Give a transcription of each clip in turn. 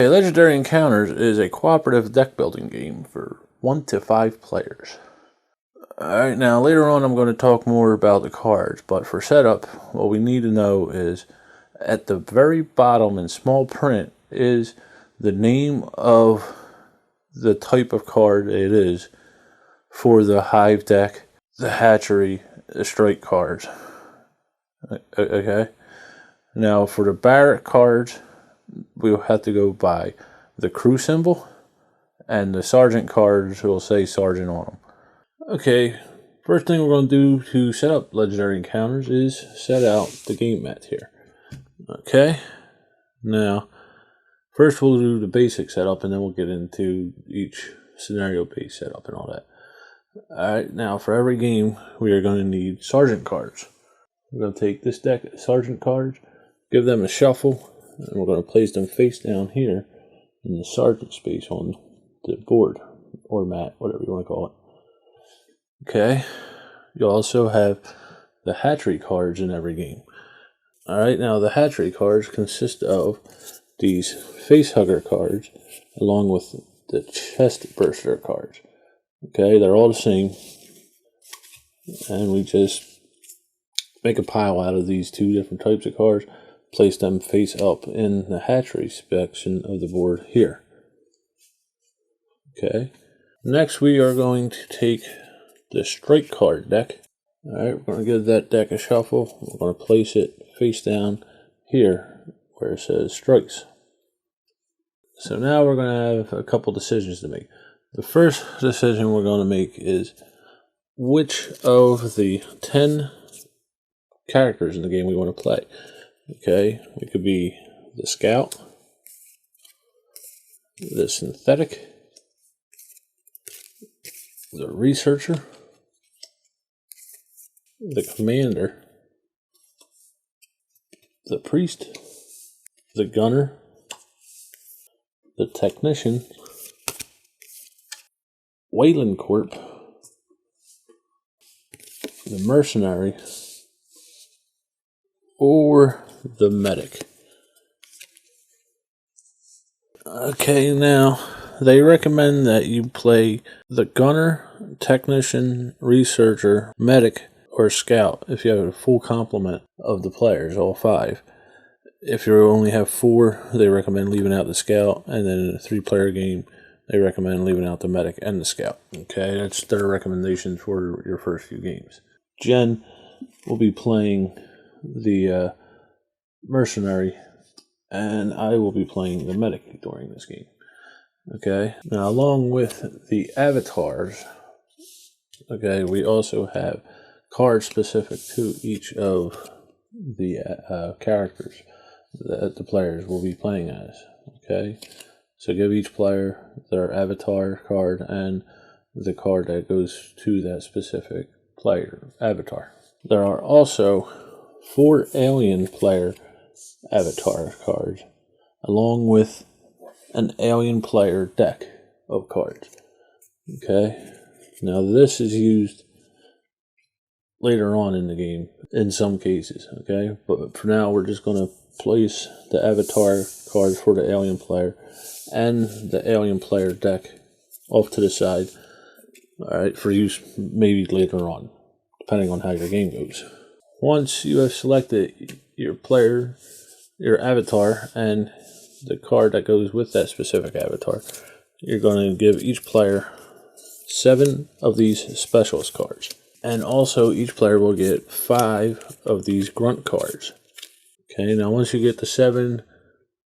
Legendary Encounters is a cooperative deck building game for 1 to 5 players. Alright, now later on I'm going to talk more about the cards, but for setup, what we need to know is at the very bottom in small print is the name of the type of card it is for the hive deck, the hatchery, the strike cards. Okay? Now for the barrack cards, we'll have to go by the crew symbol, and the sergeant cards will say sergeant on them. Okay, first thing we're going to do to set up Legendary Encounters is set out the game mat here. Okay, now first we'll do the basic setup, and then we'll get into each scenario based setup and all that. Alright, now for every game we are going to need sergeant cards. We're going to take this deck of sergeant cards, give them a shuffle, and we're going to place them face down here in the sergeant space on the board or mat, whatever you want to call it. Okay, you also have the hatchery cards in every game. Alright, now the hatchery cards consist of these face hugger cards along with the chest burster cards. Okay, they're all the same, and we just make a pile out of these two different types of cards, place them face up in the hatchery section of the board here. Okay, next we are going to take the strike card deck. Alright, we're going to give that deck a shuffle. We're going to place it face down here where it says strikes. So now we're going to have a couple decisions to make. The first decision we're going to make is which of the 10 characters in the game we want to play. Okay, it could be the scout, the synthetic, the researcher, the commander, the priest, the gunner, the technician, Wayland Corp, the mercenary, or the medic. Okay, now they recommend that you play the gunner, technician, researcher, medic, or scout if you have a full complement of the players, all 5. If you only have 4, they recommend leaving out the scout, and then in a 3-player game, they recommend leaving out the medic and the scout. Okay, that's their recommendation for your first few games. Jen will be playing the mercenary, and I will be playing the medic during this game. Okay, now along with the avatars, okay, we also have cards specific to each of the characters that the players will be playing as. Okay, so give each player their avatar card and the card that goes to that specific player avatar. There are also 4 alien player avatar cards along with an alien player deck of cards. Okay, now this is used later on in the game in some cases. Okay, but for now we're just going to place the avatar cards for the alien player and the alien player deck off to the side, alright, for use maybe later on, depending on how your game goes. Once you have selected your player, your avatar, and the card that goes with that specific avatar, you're going to give each player 7 of these specialist cards. And also each player will get 5 of these grunt cards. Okay, now once you get the 7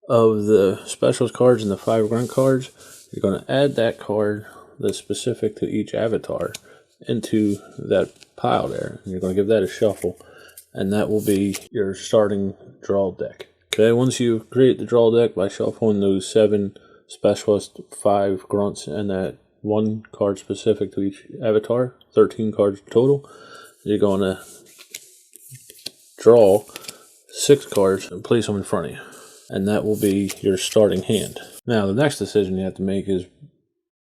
of the specialist cards and the 5 grunt cards, you're going to add that card that's specific to each avatar into that pile there. And you're going to give that a shuffle, and that will be your starting draw deck. Okay, once you create the draw deck by shuffling those 7 specialist, 5 grunts, and that 1 card specific to each avatar, 13 cards total, you're going to draw 6 cards and place them in front of you. And that will be your starting hand. Now, the next decision you have to make is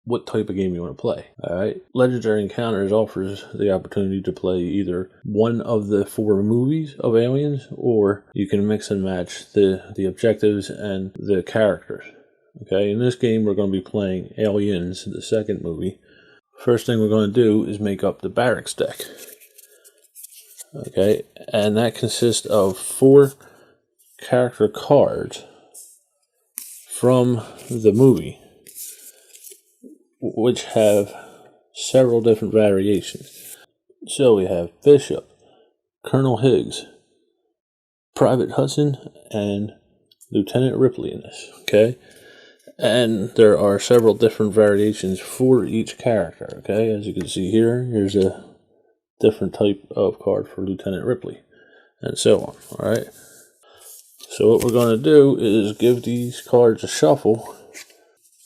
what type of game you want to play. Alright, Legendary Encounters offers the opportunity to play either one of the 4 movies of Aliens, or you can mix and match the objectives and the characters. Okay, in this game we're going to be playing Aliens, the second movie. First thing we're going to do is make up the barracks deck. Okay, and that consists of 4 character cards from the movie, which have several different variations. So we have Bishop, Colonel Higgs, Private Hudson, and Lieutenant Ripley in this, okay? And there are several different variations for each character, okay? As you can see here, here's a different type of card for Lieutenant Ripley, and so on, alright? So what we're going to do is give these cards a shuffle,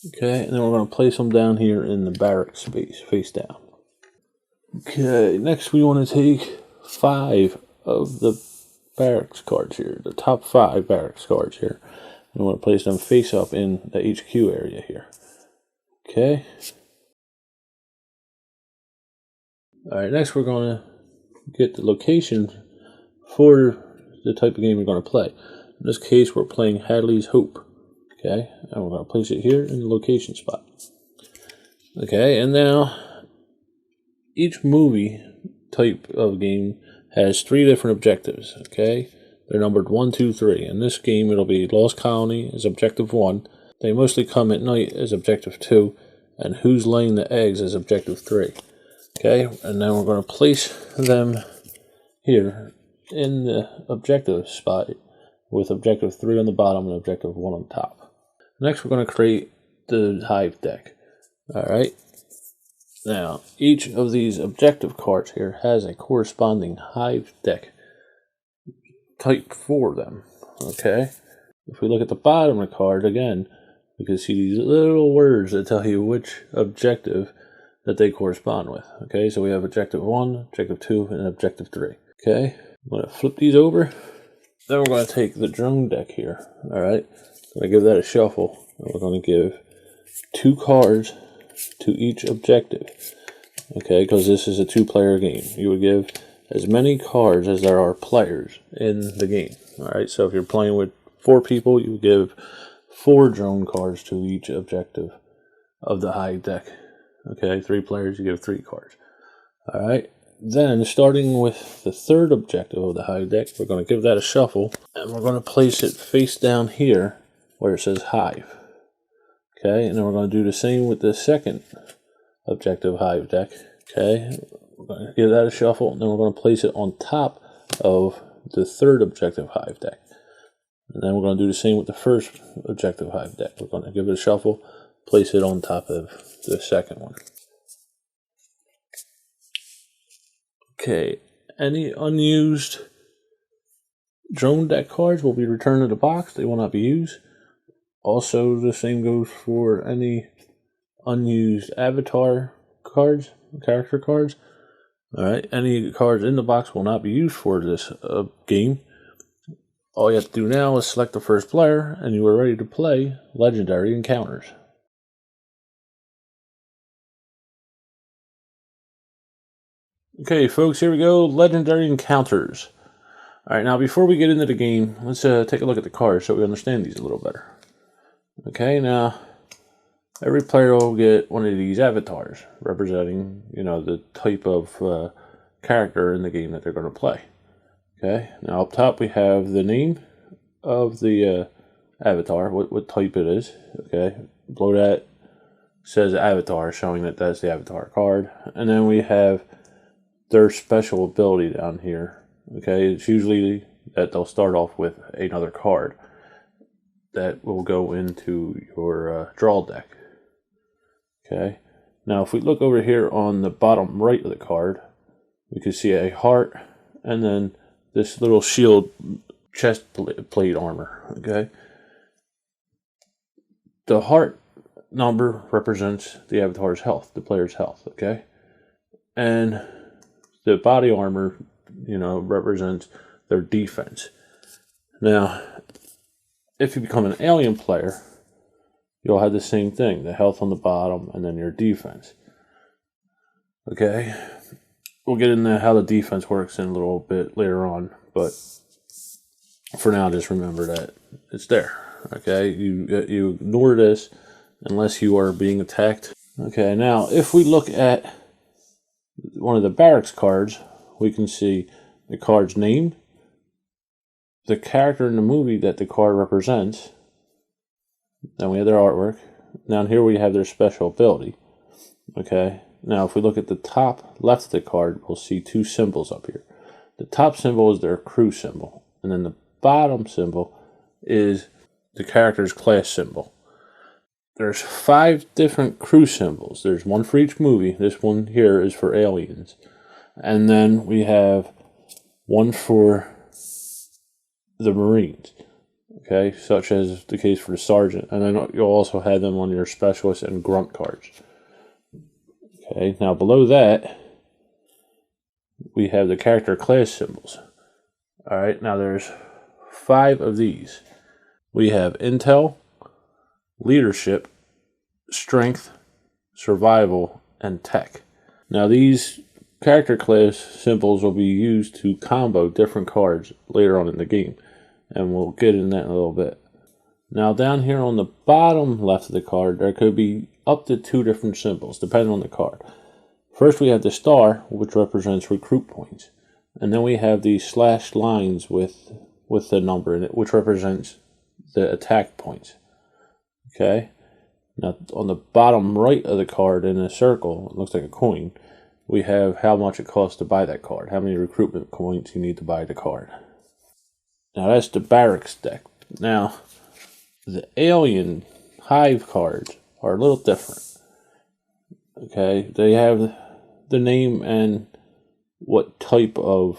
okay? And then we're going to place them down here in the barrack space, face down. Okay, next we want to take 5 of the barracks cards here, the top 5 barracks cards here. We want to place them face up in the HQ area here. Okay. Alright, next we're going to get the location for the type of game we're going to play. In this case, we're playing Hadley's Hope. Okay, and we're going to place it here in the location spot. Okay, and now each movie type of game has 3 different objectives. Okay, they're numbered 1, 2, 3. In this game, it'll be Lost Colony as objective 1. They mostly come at night as objective 2, and Who's Laying the Eggs as objective 3. Okay, and then we're going to place them here in the objective spot with objective 3 on the bottom and objective 1 on top. Next, we're going to create the hive deck. Alright, now each of these objective cards here has a corresponding hive deck type for them. Okay, if we look at the bottom of the card again, we can see these little words that tell you which objective that they correspond with. Okay, so we have objective 1, objective 2, and objective 3. Okay, I'm going to flip these over. Then we're going to take the drone deck here. Alright, going to give that a shuffle. And we're going to give 2 cards to each objective. Okay, because this is a 2-player game. You would give as many cards as there are players in the game. Alright, so if you're playing with 4 people, you would give 4 drone cards to each objective of the hive deck. Okay, 3 players, you give 3 cards. Alright, then starting with the 3rd objective of the hive deck, we're going to give that a shuffle, and we're going to place it face down here where it says hive. Okay, and then we're going to do the same with the 2nd objective hive deck. Okay, we're going to give that a shuffle, and then we're going to place it on top of the 3rd objective hive deck. And then we're going to do the same with the 1st objective hive deck. We're going to give it a shuffle, place it on top of the 2nd one. Okay, any unused drone deck cards will be returned to the box. They will not be used. Also, the same goes for any unused avatar cards, character cards. Alright, any cards in the box will not be used for this game. All you have to do now is select the first player, and you are ready to play Legendary Encounters. Okay, folks, here we go. Legendary Encounters. Alright, now before we get into the game, let's take a look at the cards so we understand these a little better. Okay, now every player will get one of these avatars representing, the type of character in the game that they're going to play. Okay, now up top we have the name of the avatar, what type it is. Okay, below that says avatar, showing that that's the avatar card. And then we have their special ability down here. Okay, it's usually that they'll start off with another card that will go into your draw deck. Okay, now if we look over here on the bottom right of the card, we can see a heart and then this little shield chest plate armor. Okay, the heart number represents the avatar's health, the player's health. Okay, and the body armor, represents their defense. Now, if you become an alien player, you'll have the same thing, the health on the bottom and then your defense. Okay, we'll get into how the defense works in a little bit later on, but for now, just remember that it's there. Okay, you ignore this unless you are being attacked. Okay, now if we look at one of the barracks cards, we can see the card's name, the character in the movie that the card represents, then we have their artwork. Down here we have their special ability. Okay, now if we look at the top left of the card, we'll see two symbols up here. The top symbol is their crew symbol, and then the bottom symbol is the character's class symbol. There's 5 different crew symbols. There's one for each movie. This one here is for aliens. And then we have one for the Marines, okay, such as the case for the sergeant. And then you'll also have them on your specialist and grunt cards. Okay, now below that, we have the character class symbols. Alright, now there's 5 of these. We have Intel, Leadership, Strength, Survival, and Tech. Now these character class symbols will be used to combo different cards later on in the game, and we'll get in that in a little bit. Now down here on the bottom left of the card, there could be up to 2 different symbols depending on the card. First we have the star, which represents recruit points, and then we have the slashed lines with the number in it, which represents the attack points. Okay, now on the bottom right of the card in a circle, it looks like a coin, we have how much it costs to buy that card, how many recruitment points you need to buy the card. Now that's the barracks deck. Now the alien hive cards are a little different. Okay, they have the name and what type of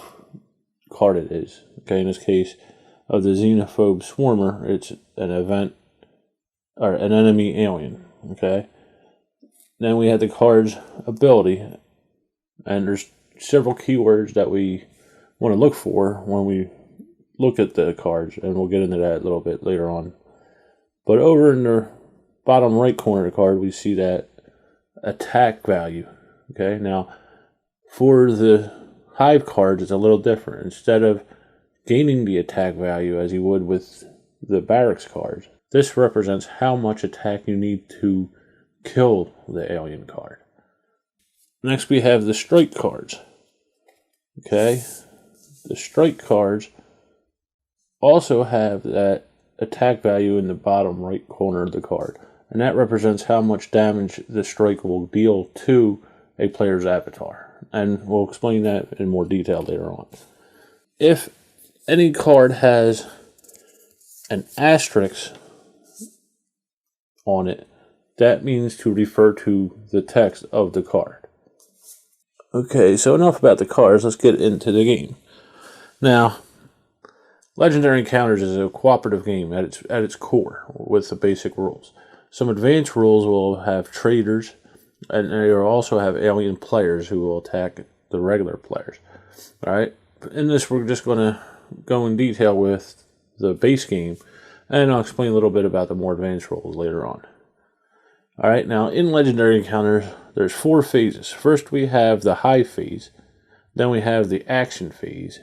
card it is. Okay, in this case of the xenophobe swarmer, it's an event or an enemy alien. Okay, then we have the card's ability, and there's several keywords that we want to look for when we look at the cards, and we'll get into that a little bit later on. But over in the bottom right corner of the card, we see that attack value. Okay, now for the hive cards, it's a little different. Instead of gaining the attack value as you would with the barracks cards, this represents how much attack you need to kill the alien card. Next we have the strike cards. Okay, the strike cards also have that attack value in the bottom right corner of the card, and that represents how much damage the strike will deal to a player's avatar, and we'll explain that in more detail later on. If any card has an asterisk on it, that means to refer to the text of the card. Okay, so enough about the cards, let's get into the game. Now, Legendary Encounters is a cooperative game at its core with the basic rules. Some advanced rules will have traders, and they will also have alien players who will attack the regular players. Alright, in this we're just going to go in detail with the base game, and I'll explain a little bit about the more advanced rules later on. Alright, now in Legendary Encounters, there's 4 phases. First we have the hive phase, then we have the action phase,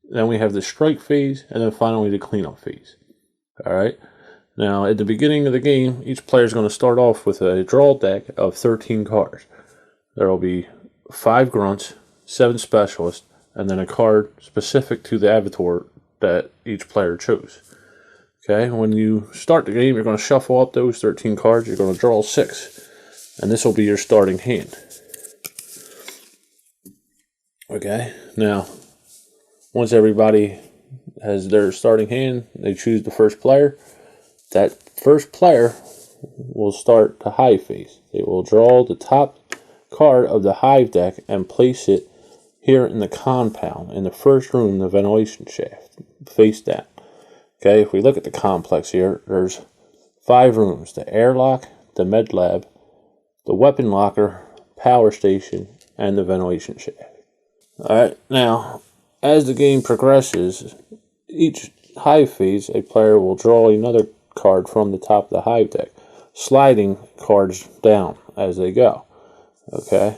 then we have the strike phase, and then finally the cleanup phase. Alright, now at the beginning of the game, each player is going to start off with a draw deck of 13 cards. There will be 5 grunts, 7 specialists, and then a card specific to the avatar that each player chose. Okay, when you start the game, you're going to shuffle up those 13 cards. You're going to draw 6, and this will be your starting hand. Okay, now once everybody has their starting hand, they choose the first player. That first player will start the hive phase. They will draw the top card of the hive deck and place it here in the compound, in the first room, the ventilation shaft, face down. Okay, if we look at the complex here, there's 5 rooms: the airlock, the med lab, the weapon locker, power station, and the ventilation shaft. Alright, now as the game progresses, each hive phase, a player will draw another card from the top of the hive deck, sliding cards down as they go. Okay,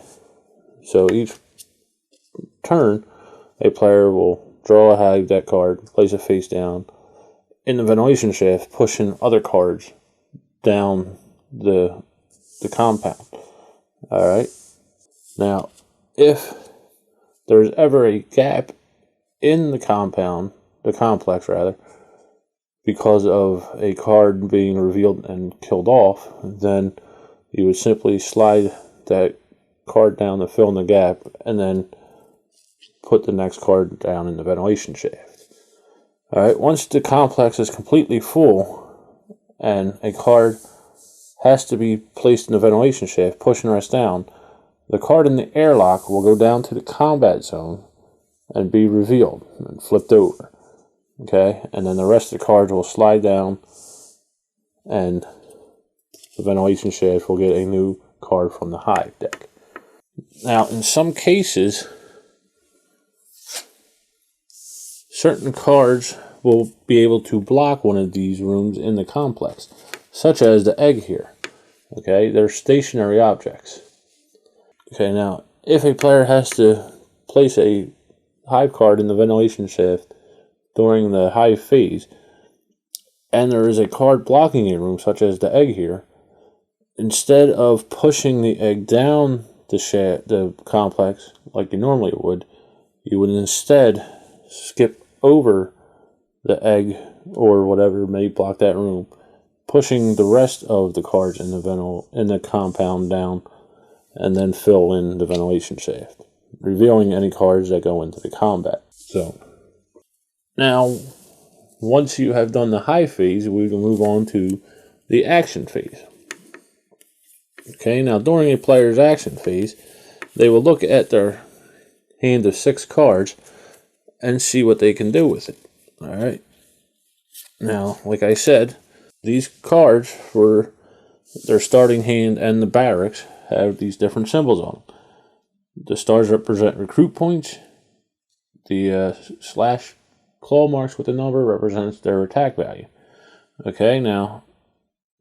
so each turn, a player will draw a hive deck card, place it face down, in the ventilation shaft, pushing other cards down the compound. Alright? Now, if there's ever a gap in the complex rather, because of a card being revealed and killed off, then you would simply slide that card down to fill in the gap, and then put the next card down in the ventilation shaft. Alright, once the complex is completely full, and a card has to be placed in the ventilation shaft, pushing the rest down, the card in the airlock will go down to the combat zone and be revealed and flipped over. Okay, and then the rest of the cards will slide down, and the ventilation shaft will get a new card from the hive deck. Now, in some cases, certain cards will be able to block one of these rooms in the complex, such as the egg here. Okay, they're stationary objects. Okay, now, if a player has to place a hive card in the ventilation shaft during the hive phase, and there is a card blocking a room, such as the egg here, instead of pushing the egg down the complex like you normally would, you would instead skip over the egg or whatever may block that room, pushing the rest of the cards in the compound down, and then fill in the ventilation shaft, revealing any cards that go into the combat zone. Now, once you have done the hive phase, we can move on to the action phase. Okay, now during a player's action phase, they will look at their hand of 6 cards and see what they can do with it. Alright. Now, like I said, these cards for their starting hand and the barracks have these different symbols on them. The stars represent recruit points. The slash claw marks with the number represents their attack value. Okay, now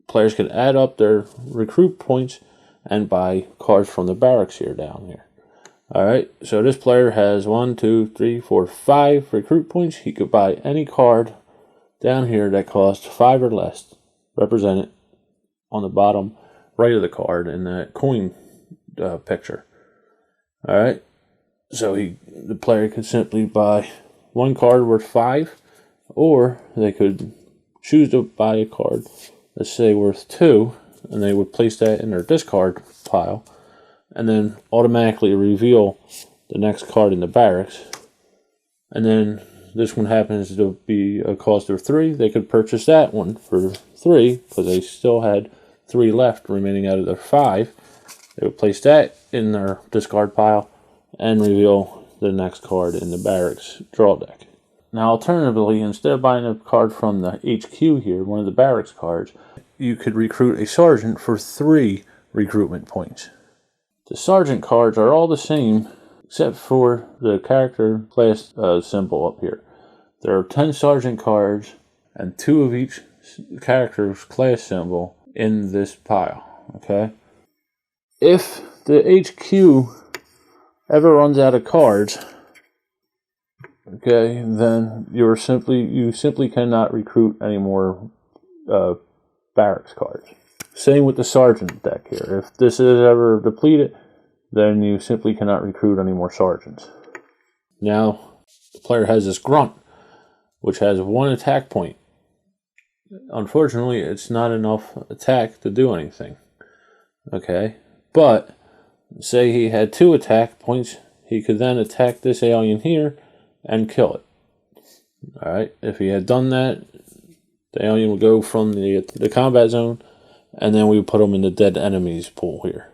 players can add up their recruit points and buy cards from the barracks here down here. Alright, so this player has 1, 2, 3, 4, 5 recruit points. He could buy any card down here that costs 5 or less, represented on the bottom right of the card in that coin picture. Alright, so the player could simply buy one card worth 5, or they could choose to buy a card, let's say worth 2, and they would place that in their discard pile, and then automatically reveal the next card in the barracks. And then this one happens to be a cost of 3. They could purchase that one for 3 because they still had 3 left remaining out of their 5. They would place that in their discard pile and reveal the next card in the barracks draw deck. Now, alternatively, instead of buying a card from the HQ here, one of the barracks cards, you could recruit a sergeant for 3 recruitment points. The sergeant cards are all the same except for the character class symbol up here. There are 10 sergeant cards and 2 of each character's class symbol in this pile. Okay? If the HQ ever runs out of cards, okay, then you simply cannot recruit any more barracks cards. Same with the sergeant deck here. If this is ever depleted, then you simply cannot recruit any more sergeants. Now, the player has this grunt, which has 1 attack point. Unfortunately, it's not enough attack to do anything. Okay, but say he had 2 attack points, he could then attack this alien here and kill it. Alright, if he had done that, the alien would go from the combat zone, and then we would put him in the dead enemies pool here.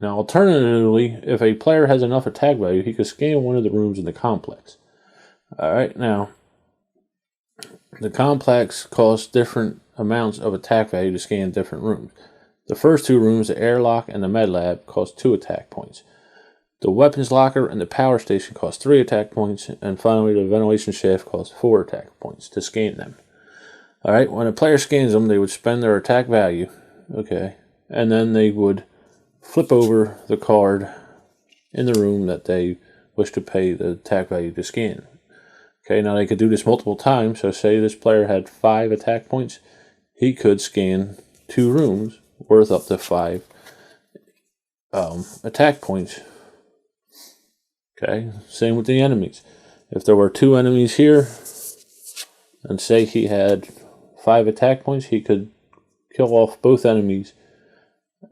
Now, alternatively, if a player has enough attack value, he could scan one of the rooms in the complex. Alright, now, the complex costs different amounts of attack value to scan different rooms. The first 2 rooms, the airlock and the med lab, cost 2 attack points. The weapons locker and the power station cost 3 attack points, and finally the ventilation shaft costs 4 attack points to scan them. Alright, when a player scans them, they would spend their attack value, okay, and then they would flip over the card in the room that they wish to pay the attack value to scan. Okay, now they could do this multiple times. So say this player had 5 attack points. He could scan 2 rooms worth up to 5 attack points. Okay, same with the enemies. If there were 2 enemies here, and say he had 5 attack points, he could kill off both enemies,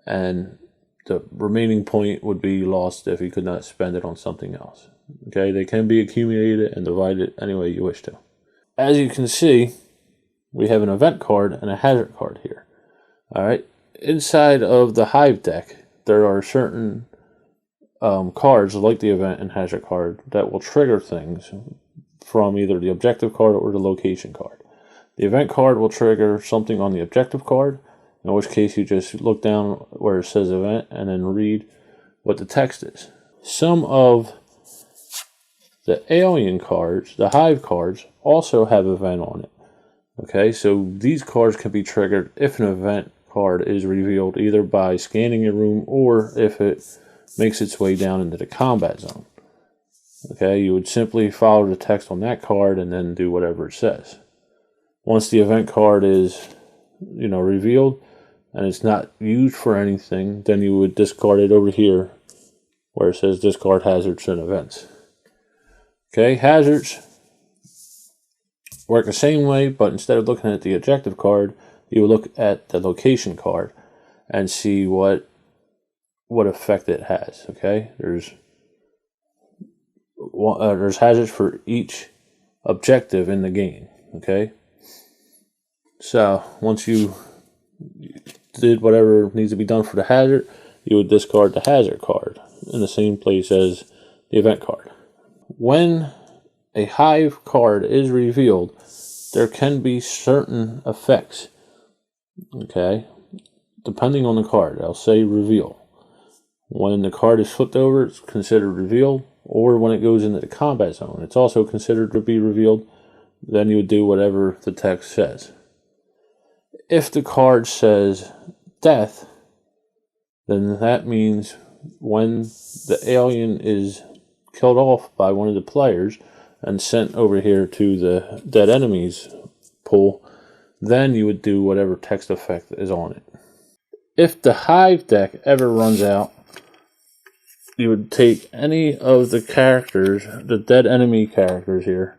and the remaining point would be lost if he could not spend it on something else. Okay, they can be accumulated and divided any way you wish to. As you can see, we have an event card and a hazard card here. Alright, inside of the Hive deck, there are certain cards like the event and hazard card that will trigger things from either the objective card or the location card. The event card will trigger something on the objective card, in which case you just look down where it says event and then read what the text is. Some of the alien cards, the Hive cards, also have event on it. Okay, so these cards can be triggered if an event card is revealed either by scanning a room or if it makes its way down into the combat zone. Okay, you would simply follow the text on that card and then do whatever it says. Once the event card is, revealed and it's not used for anything, then you would discard it over here where it says discard hazards and events. Okay, hazards work the same way, but instead of looking at the objective card, you would look at the location card and see what effect it has. Okay, there's hazards for each objective in the game. Okay, so once you did whatever needs to be done for the hazard, you would discard the hazard card in the same place as the event card. When a Hive card is revealed, there can be certain effects, okay, depending on the card. I'll say reveal. When the card is flipped over, it's considered revealed, or when it goes into the combat zone, it's also considered to be revealed. Then you would do whatever the text says. If the card says death, then that means when the alien is killed off by one of the players and sent over here to the dead enemies pool, then you would do whatever text effect is on it. If the Hive deck ever runs out, you would take any of the characters, the dead enemy characters here,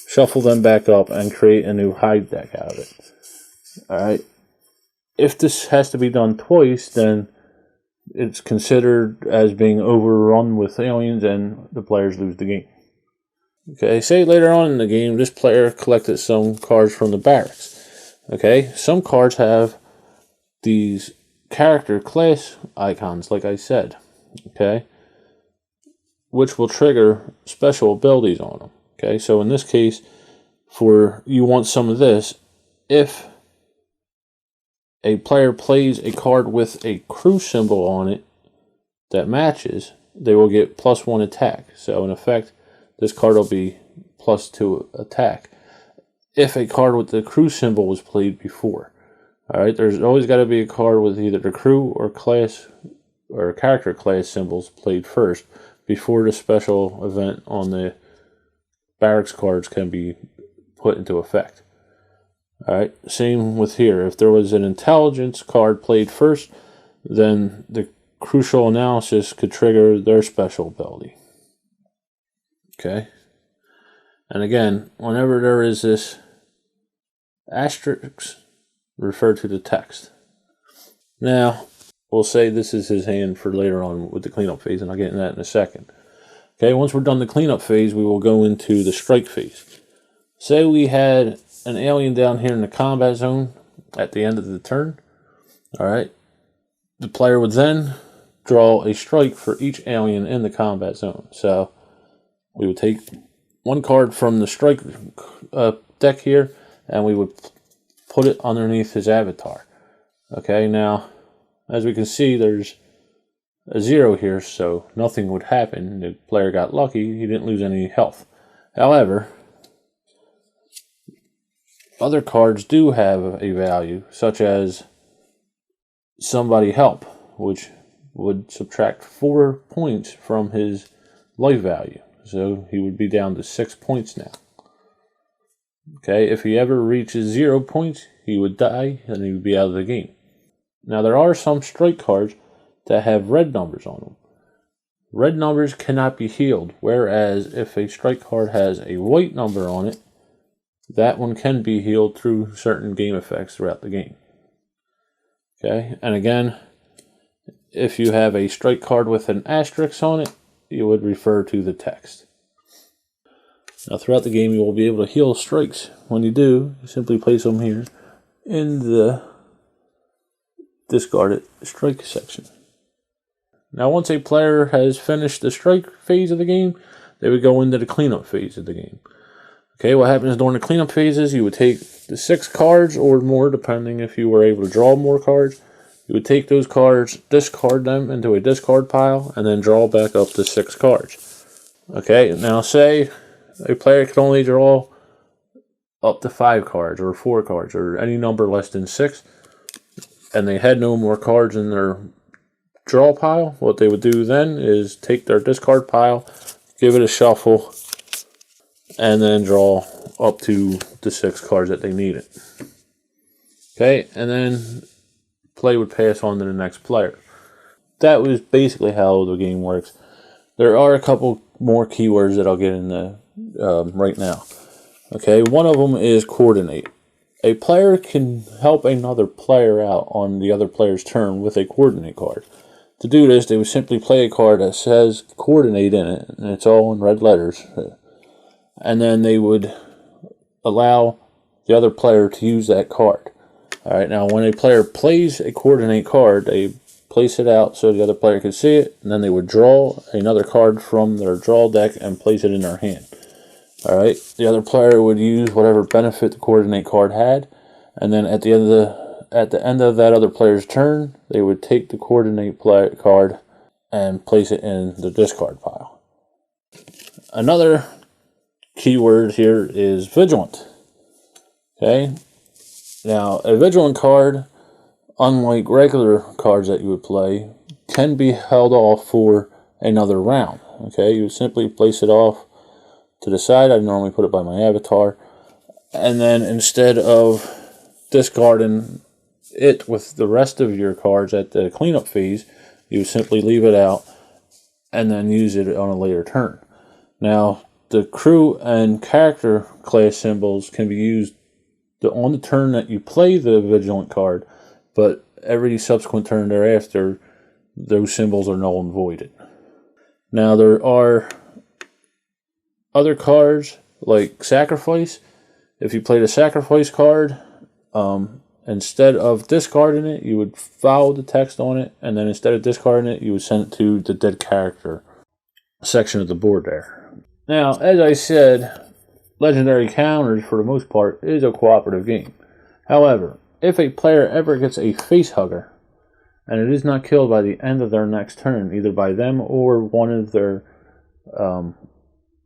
shuffle them back up and create a new Hive deck out of it. Alright. If this has to be done twice, then it's considered as being overrun with aliens and the players lose the game. Okay, say later on in the game, this player collected some cards from the barracks. Okay, some cards have these character class icons, like I said. Okay, which will trigger special abilities on them. Okay, so in this case, you want some of this. If a player plays a card with a crew symbol on it that matches, they will get +1 attack. So in effect, this card will be +2 attack if a card with the crew symbol was played before. Alright, there's always got to be a card with either the crew or class or character class symbols played first before the special event on the barracks cards can be put into effect. Alright, same with here. If there was an intelligence card played first, then the crucial analysis could trigger their special ability. Okay. And again, whenever there is this asterisk, refer to the text. Now, we'll say this is his hand for later on with the cleanup phase, and I'll get into that in a second. Okay, once we're done the cleanup phase, we will go into the strike phase. Say we had an alien down here in the combat zone at the end of the turn. Alright. The player would then draw a strike for each alien in the combat zone. So we would take one card from the strike deck here and we would put it underneath his avatar. Okay, now as we can see, there's a 0 here, so nothing would happen. The player got lucky, he didn't lose any health. However, other cards do have a value, such as somebody help, which would subtract 4 points from his life value. So he would be down to 6 points now. Okay, if he ever reaches 0 points, he would die and he would be out of the game. Now, there are some strike cards that have red numbers on them. Red numbers cannot be healed, whereas if a strike card has a white number on it, that one can be healed through certain game effects throughout the game. Okay, and again, if you have a strike card with an asterisk on it, you would refer to the text. Now, throughout the game, you will be able to heal strikes. When you do, you simply place them here in the discarded strike section. Now, once a player has finished the strike phase of the game, they would go into the cleanup phase of the game. Okay, what happens during the cleanup phases, you would take the 6 cards or more, depending if you were able to draw more cards. You would take those cards, discard them into a discard pile, and then draw back up the 6 cards. Okay, now say a player could only draw up to 5 cards or 4 cards or any number less than 6, and they had no more cards in their draw pile. What they would do then is take their discard pile, give it a shuffle, and then draw up to the 6 cards that they needed. Okay, and then play would pass on to the next player. That was basically how the game works. There are a couple more keywords that I'll get into right now. Okay, one of them is coordinate. A player can help another player out on the other player's turn with a coordinate card. To do this, they would simply play a card that says coordinate in it, and it's all in red letters. And then they would allow the other player to use that card. Alright, now when a player plays a coordinate card, they place it out so the other player can see it, and then they would draw another card from their draw deck and place it in their hand. Alright, the other player would use whatever benefit the coordinate card had, and then at the end of that other player's turn, they would take the coordinate card and place it in the discard pile. Another keyword here is vigilant. Okay, now a vigilant card, unlike regular cards that you would play, can be held off for another round. Okay, you would simply place it off to the side. I normally put it by my avatar, and then instead of discarding it with the rest of your cards at the cleanup phase, you simply leave it out and then use it on a later turn. Now, the crew and character class symbols can be used on the turn that you play the vigilant card, but every subsequent turn thereafter, those symbols are null and voided. Now, there are other cards like sacrifice. If you played a sacrifice card, instead of discarding it, you would follow the text on it, and then instead of discarding it, you would send it to the dead character section of the board there. Now, as I said, Legendary Counters, for the most part, is a cooperative game. However, if a player ever gets a face hugger, and it is not killed by the end of their next turn, either by them or one of their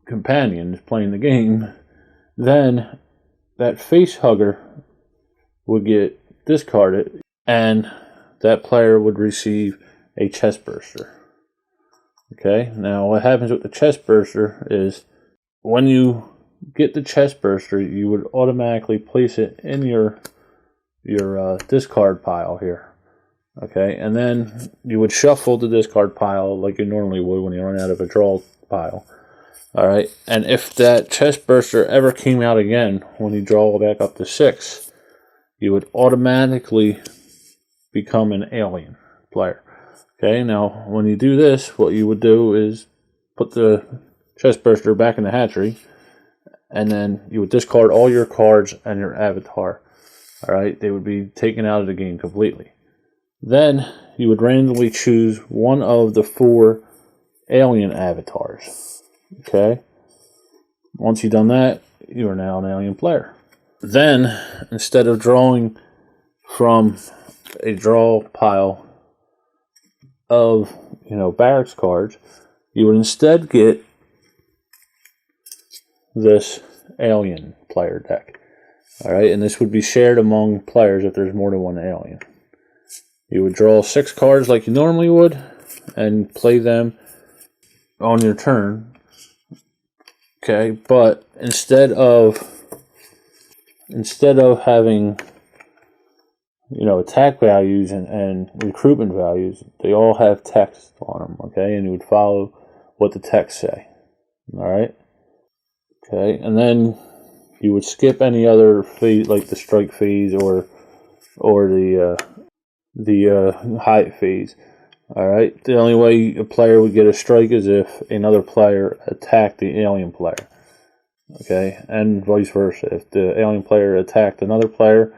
companions playing the game, then that face hugger would get discarded, and that player would receive a chest burster. Okay, now what happens with the chest burster is when you get the chest burster, you would automatically place it in your discard pile here. Okay, and then you would shuffle the discard pile like you normally would when you run out of a draw pile. Alright, and if that chest burster ever came out again when you draw back up to 6, you would automatically become an alien player. Okay, now when you do this, what you would do is put the chest burster back in the hatchery, and then you would discard all your cards and your avatar. Alright, they would be taken out of the game completely. Then you would randomly choose one of the 4 alien avatars. Okay, once you've done that, you are now an alien player. Then, instead of drawing from a draw pile of, barracks cards, you would instead get this alien player deck. Alright, and this would be shared among players if there's more than one alien. You would draw 6 cards like you normally would, and play them on your turn. Okay, but instead of instead of having, attack values and recruitment values, they all have text on them, okay? And you would follow what the text say, all right? Okay, and then you would skip any other phase, like the strike phase or the hide phase. All right. The only way a player would get a strike is if another player attacked the alien player. Okay, and vice versa. If the alien player attacked another player,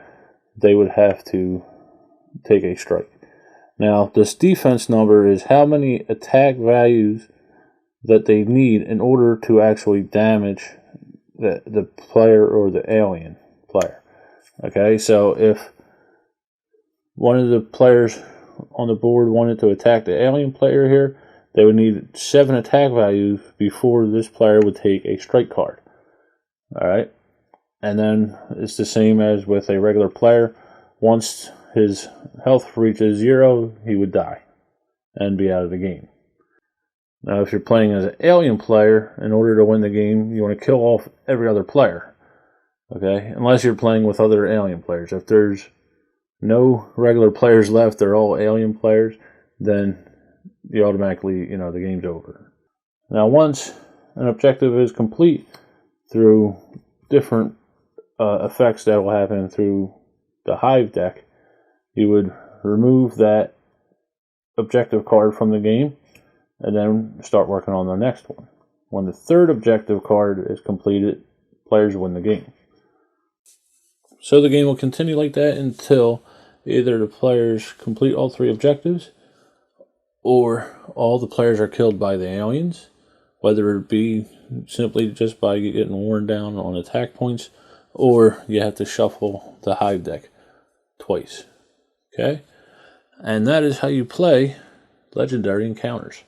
they would have to take a strike. Now, this defense number is how many attack values that they need in order to actually damage the player or the alien player. Okay, so if one of the players on the board wanted to attack the alien player here, they would need 7 attack values before this player would take a strike card. Alright, and then it's the same as with a regular player. Once his health reaches 0, he would die and be out of the game. Now, if you're playing as an alien player, in order to win the game, you want to kill off every other player. Okay, unless you're playing with other alien players. If there's no regular players left, they're all alien players, then you automatically, the game's over. Now, once an objective is complete through different effects that will happen through the Hive deck, you would remove that objective card from the game and then start working on the next one. When the third objective card is completed, players win the game. So the game will continue like that until either the players complete all 3 objectives or all the players are killed by the aliens, whether it be simply just by getting worn down on attack points, or you have to shuffle the Hive deck twice. Okay? And that is how you play Legendary Encounters.